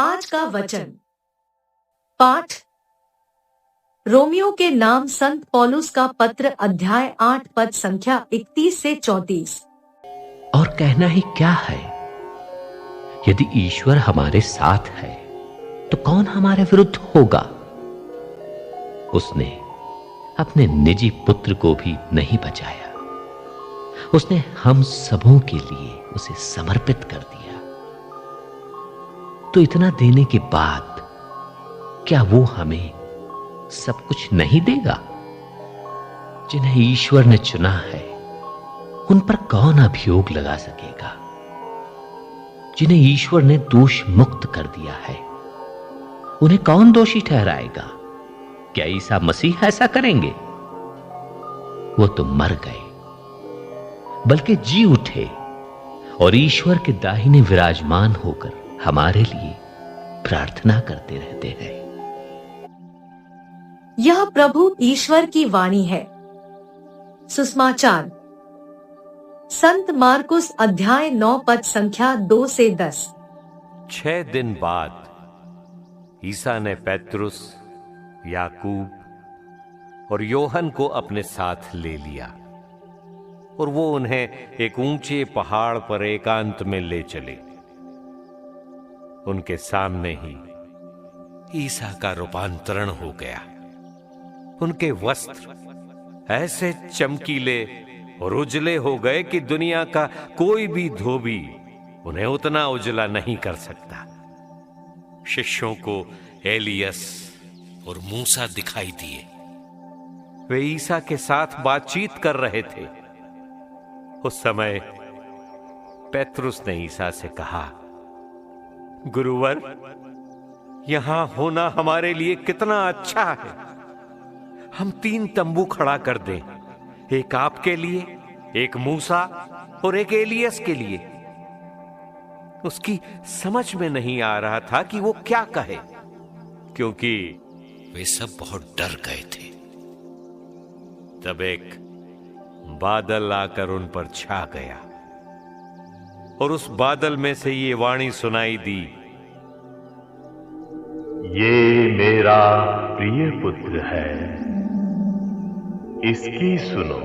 आज का वचन पाठ रोमियो के नाम संत पौलुस का पत्र अध्याय 8 पद संख्या 31 से 34। और कहना ही क्या है, यदि ईश्वर हमारे साथ है तो कौन हमारे विरुद्ध होगा। उसने अपने निजी पुत्र को भी नहीं बचाया, उसने हम सबों के लिए उसे समर्पित कर दिया। तो इतना देने के बाद क्या वो हमें सब कुछ नहीं देगा। जिन्हें ईश्वर ने चुना है उन पर कौन अभियोग लगा सकेगा। जिन्हें ईश्वर ने दोष मुक्त कर दिया है उन्हें कौन दोषी ठहराएगा। क्या ईसा मसीह ऐसा करेंगे? वो तो मर गए, बल्कि जी उठे और ईश्वर के दाहिने विराजमान होकर हमारे लिए प्रार्थना करते रहते हैं। यह प्रभु ईश्वर की वाणी है। सुसमाचार संत मार्कुस अध्याय 9 पद संख्या 2 से 10। 6 दिन बाद ईसा ने पेत्रुस, याकूब और योहन को अपने साथ ले लिया और वो उन्हें एक ऊंचे पहाड़ पर एकांत में ले चले। उनके सामने ही ईसा का रूपांतरण हो गया। उनके वस्त्र ऐसे चमकीले और उजले हो गए कि दुनिया का कोई भी धोबी उन्हें उतना उजला नहीं कर सकता। शिष्यों को एलियस और मूसा दिखाई दिए। वे ईसा के साथ बातचीत कर रहे थे। उस समय पेत्रुस ने ईसा से कहा, गुरुवर, यहां होना हमारे लिए कितना अच्छा है। हम 3 तंबू खड़ा कर दें, एक आपके लिए, एक मूसा और एक एलियस के लिए। उसकी समझ में नहीं आ रहा था कि वो क्या कहे, क्योंकि वे सब बहुत डर गए थे। तब एक बादल आकर उन पर छा गया और उस बादल में से ये वाणी सुनाई दी, ये मेरा प्रिय पुत्र है, इसकी सुनो।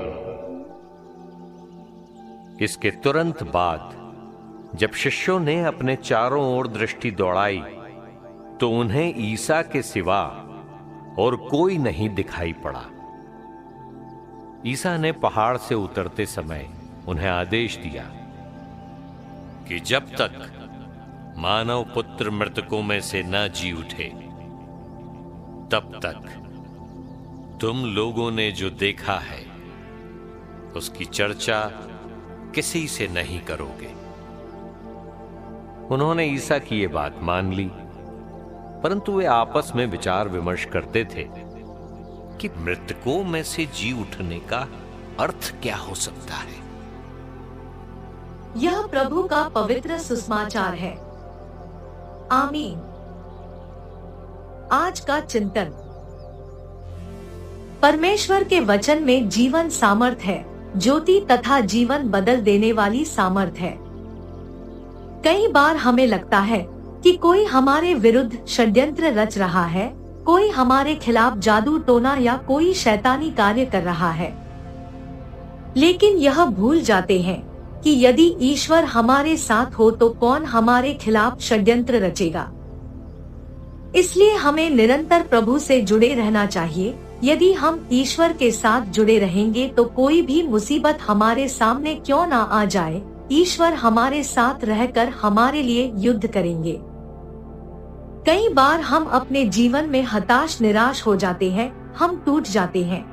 इसके तुरंत बाद जब शिष्यों ने अपने चारों ओर दृष्टि दौड़ाई तो उन्हें ईसा के सिवा और कोई नहीं दिखाई पड़ा। ईसा ने पहाड़ से उतरते समय उन्हें आदेश दिया कि जब तक मानव पुत्र मृतकों में से न जी उठे तब तक तुम लोगों ने जो देखा है उसकी चर्चा किसी से नहीं करोगे। उन्होंने ईसा की यह बात मान ली, परंतु वे आपस में विचार विमर्श करते थे कि मृतकों में से जी उठने का अर्थ क्या हो सकता है। यह प्रभु का पवित्र सुसमाचार है। आमीन। आज का चिंतन, परमेश्वर के वचन में जीवन सामर्थ है, ज्योति तथा जीवन बदल देने वाली सामर्थ है। कई बार हमें लगता है कि कोई हमारे विरुद्ध षड्यंत्र रच रहा है, कोई हमारे खिलाफ जादू टोना या कोई शैतानी कार्य कर रहा है। लेकिन यह भूल जाते हैं कि यदि ईश्वर हमारे साथ हो तो कौन हमारे खिलाफ षड्यंत्र रचेगा। इसलिए हमें निरंतर प्रभु से जुड़े रहना चाहिए। यदि हम ईश्वर के साथ जुड़े रहेंगे तो कोई भी मुसीबत हमारे सामने क्यों ना आ जाए, ईश्वर हमारे साथ रहकर हमारे लिए युद्ध करेंगे। कई बार हम अपने जीवन में हताश निराश हो जाते हैं, हम टूट जाते हैं,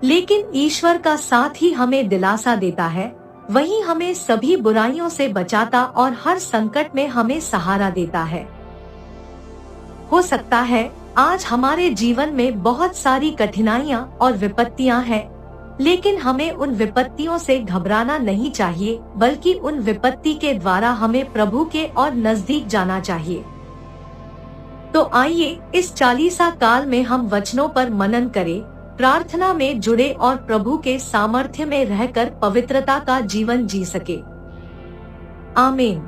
लेकिन ईश्वर का साथ ही हमें दिलासा देता है। वही हमें सभी बुराइयों से बचाता और हर संकट में हमें सहारा देता है। हो सकता है आज हमारे जीवन में बहुत सारी कठिनाइयां और विपत्तियां हैं, लेकिन हमें उन विपत्तियों से घबराना नहीं चाहिए, बल्कि उन विपत्ति के द्वारा हमें प्रभु के और नजदीक जाना चाहिए। तो आइए इस चालीसा काल में हम वचनों पर मनन करें, प्रार्थना में जुड़े और प्रभु के सामर्थ्य में रहकर पवित्रता का जीवन जी सके। आमीन।